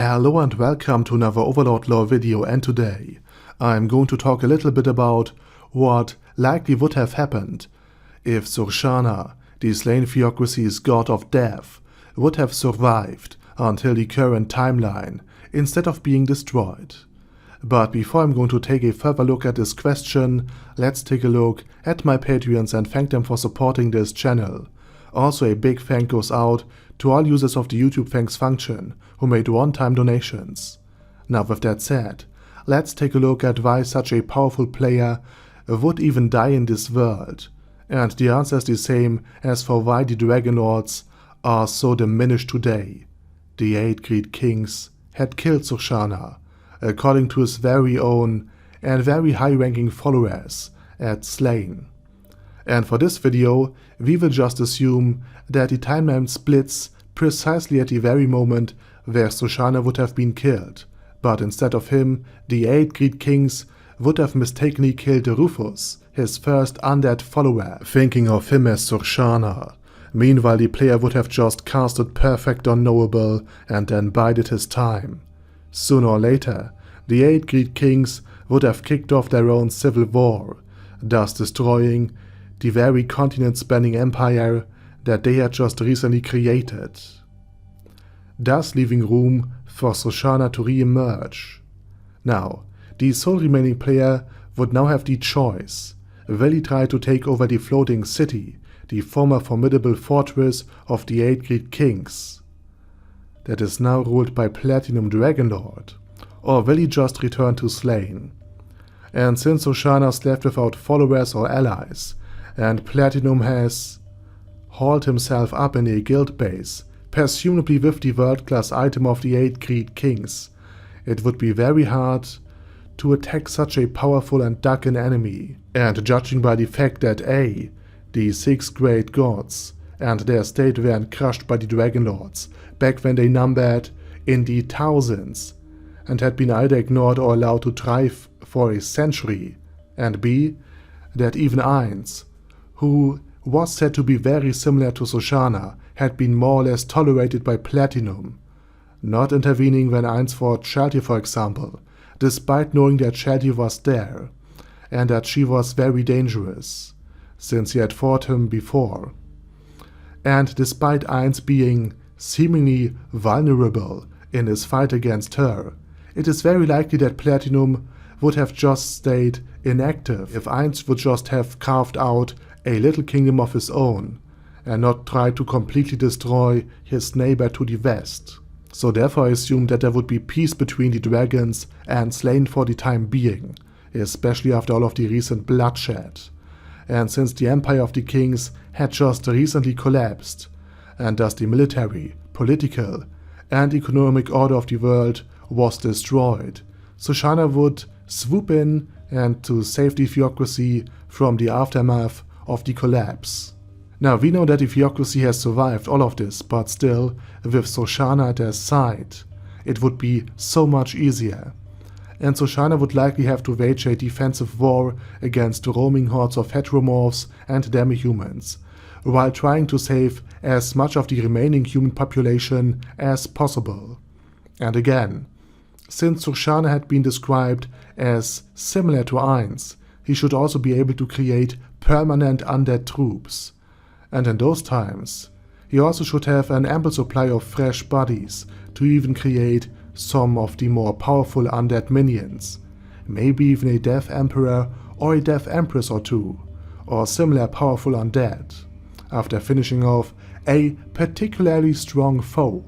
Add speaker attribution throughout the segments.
Speaker 1: Hello and welcome to another Overlord lore video, and today I'm going to talk a little bit about what likely would have happened if Surshana, the slain theocracy's god of death, would have survived until the current timeline instead of being destroyed. But before I'm going to take a further look at this question, let's take a look at my Patreons and thank them for supporting this channel. Also, a big thank goes out to all users of the YouTube thanks function who made one-time donations. Now with that said, let's take a look at why such a powerful player would even die in this world. And the answer is the same as for why the Dragon Lords are so diminished today. The 8 Great Kings had killed Surshana, according to his very own and very high-ranking followers at Slain. And for this video, we will just assume that the timeline splits precisely at the very moment where Surshana would have been killed, but instead of him, the 8 Great Kings would have mistakenly killed Rufus, his first undead follower, thinking of him as Surshana. Meanwhile, the player would have just casted Perfect Unknowable and then bided his time. Sooner or later, the 8 Great Kings would have kicked off their own civil war, thus destroying the very continent-spanning empire that they had just recently created, thus leaving room for Surshana to re-emerge. Now, the sole remaining player would now have the choice. Will he try to take over the floating city, the former formidable fortress of the 8 Great Kings, that is now ruled by Platinum Dragonlord, or will he just return to Slain? And since Surshana's left without followers or allies, and Platinum has hauled himself up in a guild base, presumably with the world-class item of the 8 Great Kings, it would be very hard to attack such a powerful and dark an enemy. And judging by the fact that A, the 6 great gods and their state weren't crushed by the Dragon Lords back when they numbered in the thousands and had been either ignored or allowed to thrive for a century, and B, that even Ainz, who was said to be very similar to Surshana, had been more or less tolerated by Platinum, not intervening when Ainz fought Shelty, for example, despite knowing that Shelty was there, and that she was very dangerous, since he had fought him before. And despite Ainz being seemingly vulnerable in his fight against her, it is very likely that Platinum would have just stayed inactive if Ainz would just have carved out a little kingdom of his own, and not try to completely destroy his neighbor to the west. So therefore I assume that there would be peace between the dragons and Slain for the time being, especially after all of the recent bloodshed. And since the Empire of the Kings had just recently collapsed, and thus the military, political, and economic order of the world was destroyed, Surshana would swoop in and to save the theocracy from the aftermath of the collapse. Now we know that the theocracy has survived all of this, but still, with Surshana at their side, it would be so much easier. And Surshana would likely have to wage a defensive war against roaming hordes of heteromorphs and demi-humans, while trying to save as much of the remaining human population as possible. And again, since Surshana had been described as similar to Ainz, he should also be able to create permanent undead troops. And in those times, he also should have an ample supply of fresh bodies to even create some of the more powerful undead minions, maybe even a Death Emperor or a Death Empress or two, or similar powerful undead, after finishing off a particularly strong foe.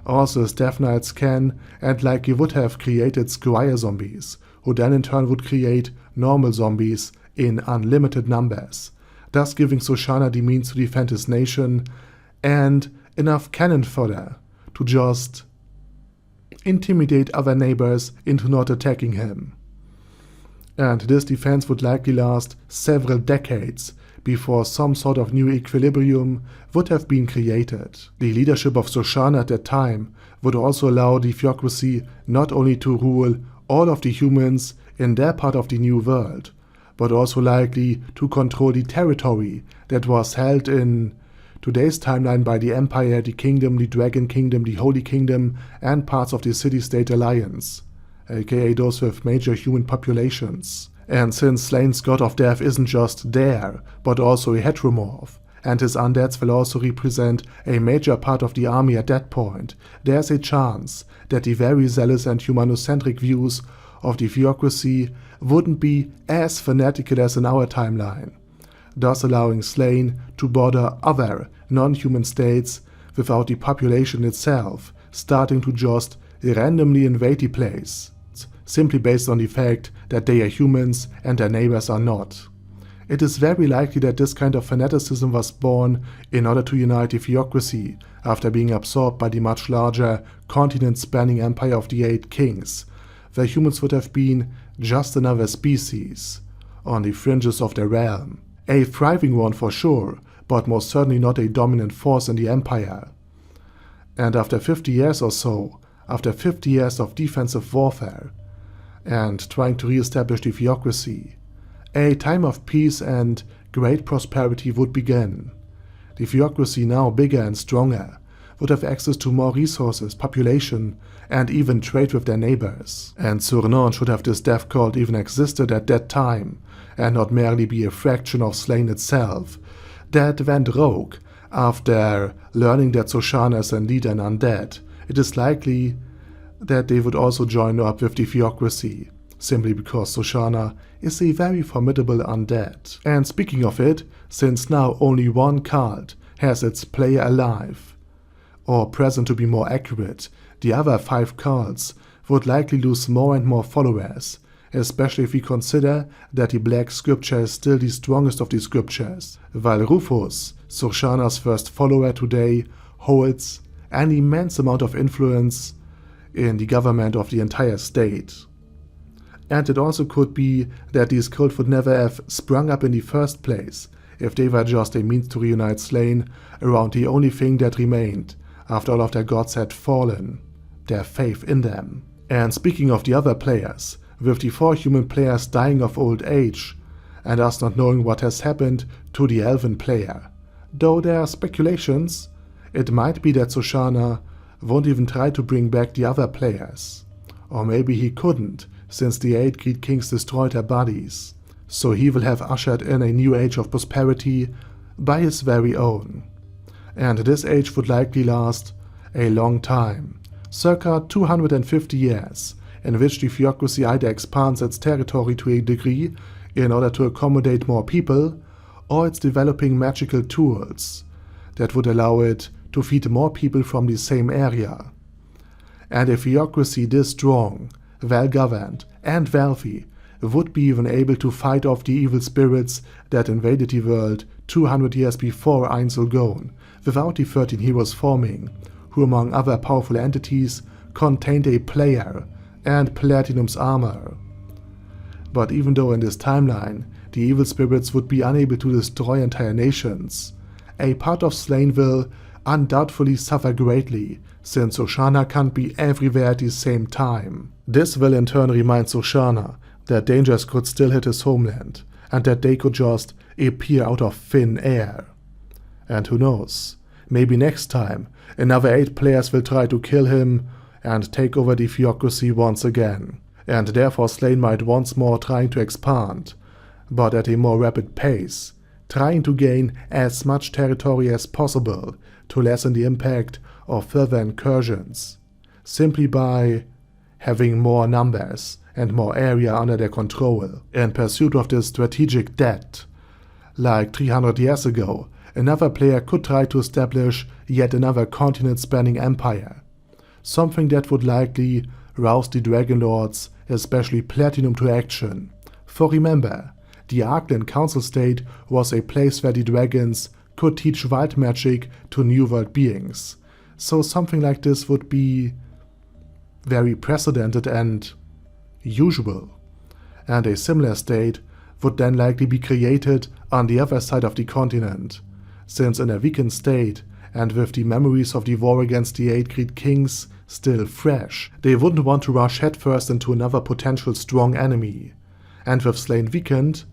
Speaker 1: Also, his Death Knights can and likely would have created Squire zombies, who then in turn would create normal zombies in unlimited numbers, thus giving Surshana the means to defend his nation and enough cannon fodder to just intimidate other neighbors into not attacking him. And this defense would likely last several decades before some sort of new equilibrium would have been created. The leadership of Surshana at that time would also allow the theocracy not only to rule all of the humans in their part of the new world, but also likely to control the territory that was held in today's timeline by the Empire, the Kingdom, the Dragon Kingdom, the Holy Kingdom, and parts of the City-State Alliance, aka those with major human populations. And since Slane's god of death isn't just there, but also a heteromorph, and his undeads will also represent a major part of the army at that point, there's a chance that the very zealous and humanocentric views of the theocracy wouldn't be as fanatical as in our timeline, thus allowing Slane to border other non-human states without the population itself starting to just randomly invade the place, simply based on the fact that they are humans and their neighbors are not. It is very likely that this kind of fanaticism was born in order to unite the theocracy after being absorbed by the much larger continent-spanning empire of the 8 kings, where humans would have been just another species on the fringes of their realm. A thriving one for sure, but most certainly not a dominant force in the empire. And after 50 years or so, after 50 years of defensive warfare, and trying to re-establish the theocracy, a time of peace and great prosperity would begin. The theocracy, now bigger and stronger, would have access to more resources, population, and even trade with their neighbors. And Surshana, should have this death cult even existed at that time, and not merely be a fraction of Slane itself, that went rogue after learning that Surshana is indeed an undead, it is likely that they would also join up with the theocracy, simply because Surshana is a very formidable undead. And speaking of it, since now only one cult has its player alive, or present to be more accurate, the other 5 cults would likely lose more and more followers, especially if we consider that the Black Scripture is still the strongest of the scriptures, while Rufus, Surshana's first follower today, holds an immense amount of influence in the government of the entire state. And it also could be that these cults would never have sprung up in the first place if they were just a means to reunite Slane around the only thing that remained after all of their gods had fallen, their faith in them. And speaking of the other players, with the 4 human players dying of old age, and us not knowing what has happened to the elven player, though there are speculations, it might be that Surshana won't even try to bring back the other players. Or maybe he couldn't, since the 8 Great Kings destroyed their bodies, so he will have ushered in a new age of prosperity by his very own. And this age would likely last a long time, circa 250 years, in which the theocracy either expands its territory to a degree in order to accommodate more people, or it's developing magical tools that would allow it to feed more people from the same area. And a theocracy this strong, well-governed, and wealthy would be even able to fight off the evil spirits that invaded the world 200 years before Ainz Ooal Gown, without the 13 heroes forming, who among other powerful entities contained a player and Platinum's armor. But even though in this timeline the evil spirits would be unable to destroy entire nations, a part of Slane will undoubtedly suffer greatly, since Surshana can't be everywhere at the same time. This will in turn remind Surshana that dangers could still hit his homeland, and that they could just appear out of thin air. And who knows, maybe next time another 8 players will try to kill him and take over the theocracy once again, and therefore Slane might once more trying to expand, but at a more rapid pace, trying to gain as much territory as possible to lessen the impact of further incursions, simply by having more numbers and more area under their control, in pursuit of this strategic debt. Like 300 years ago, another player could try to establish yet another continent-spanning empire, something that would likely rouse the Dragon Lords, especially Platinum, to action. For remember, the Arkland Council State was a place where the dragons could teach wild magic to New World beings, so something like this would be very precedented and usual, and a similar state would then likely be created on the other side of the continent, since in a weakened state and with the memories of the war against the 8 Great Kings still fresh, they wouldn't want to rush headfirst into another potential strong enemy, and with Slane weakened,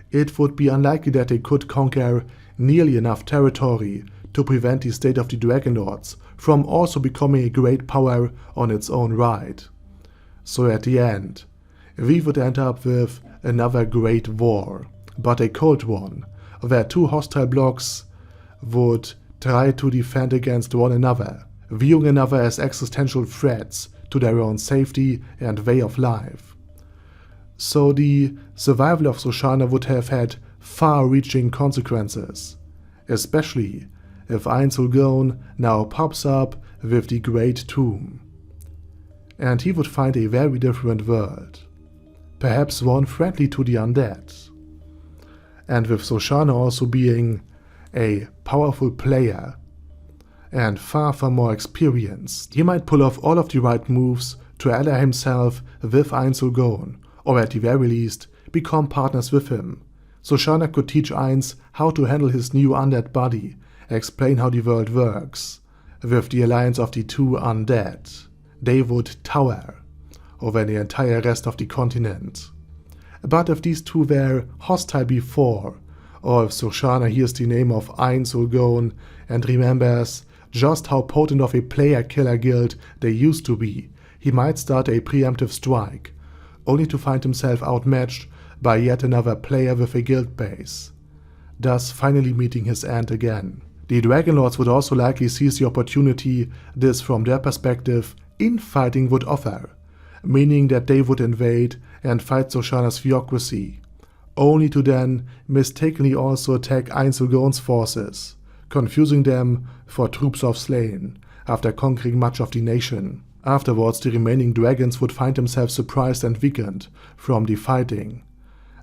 Speaker 1: it would be unlikely that they could conquer nearly enough territory to prevent the state of the Dragon Lords from also becoming a great power on its own right. So at the end, we would end up with another great war, but a cold one, where two hostile blocks would try to defend against one another, viewing another as existential threats to their own safety and way of life. So the survival of Surshana would have had far-reaching consequences, especially if Ainz Ooal Gown now pops up with the Great Tomb. And he would find a very different world, perhaps one friendly to the undead. And with Surshana also being a powerful player and far more experienced, he might pull off all of the right moves to ally himself with Ainz Ooal Gown, or at the very least become partners with him. Surshana could teach Ainz how to handle his new undead body, explain how the world works. With the alliance of the two undead, they would tower over the entire rest of the continent. But if these two were hostile before, or if Surshana hears the name of Ainz Ooal Gown and remembers just how potent of a player-killer guild they used to be, he might start a preemptive strike, only to find himself outmatched by yet another player with a guild base, thus finally meeting his end again. The Dragon Lords would also likely seize the opportunity this, from their perspective, infighting would offer, meaning that they would invade and fight Surshana's theocracy, only to then mistakenly also attack Ainz Ooal Gown's forces, confusing them for troops of slain after conquering much of the nation. Afterwards, the remaining dragons would find themselves surprised and weakened from the fighting,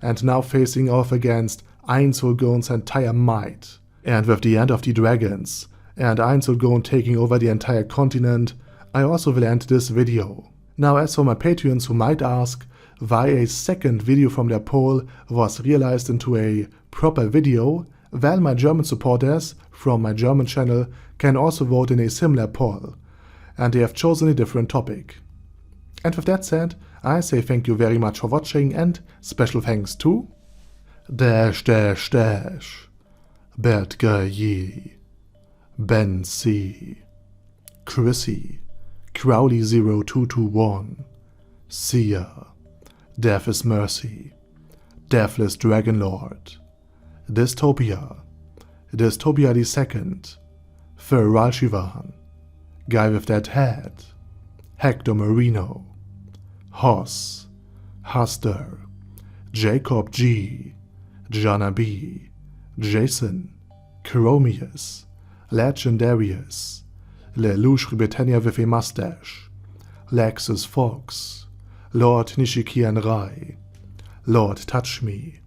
Speaker 1: and now facing off against Ainz Ooal Gown's entire might. And with the end of the dragons, and Ainz Ooal Gown taking over the entire continent, I also will end this video. Now, as for my Patreons who might ask why a second video from their poll was realized into a proper video, well, my German supporters from my German channel can also vote in a similar poll, and they have chosen a different topic. And with that said, I say thank you very much for watching, and special thanks to Bert Gaye, Ben C, Chrissy, Crowley0221, Sia, Death is Mercy, Deathless Dragon Lord, Dystopia II, Feral Shivan, Guy with That Head, Hector Marino, Hoss, Huster, Jacob G, Jana B, Jason, Chromius, Legendarius, Lelouch Britannia with a Mustache, Lexus Fox, Lord Nishikian Rai, Lord Touch Me,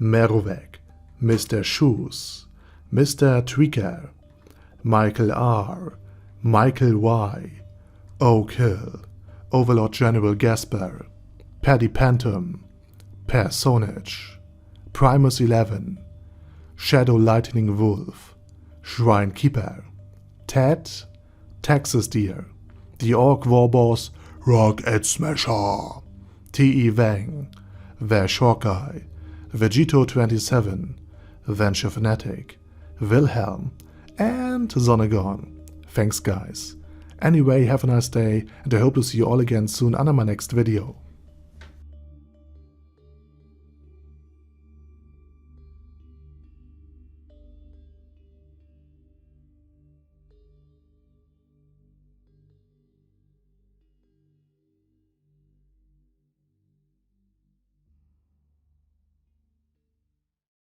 Speaker 1: Merovec, Mr. Shoes, Mr. Tweaker, Michael R, Michael Y, Oak Hill, Overlord General Gasper, Paddy Pantum, Personage, Primus 11, Shadow Lightning Wolf, Shrine Keeper, Ted, Texas Deer, The Orc Warboss, Rock Ed Smasher, T.E. Wang, Vash Hawkeye, Vegito27, Venture Fanatic, Wilhelm, and Zonegon. Thanks guys. Anyway, have a nice day, and I hope to see you all again soon under my next video.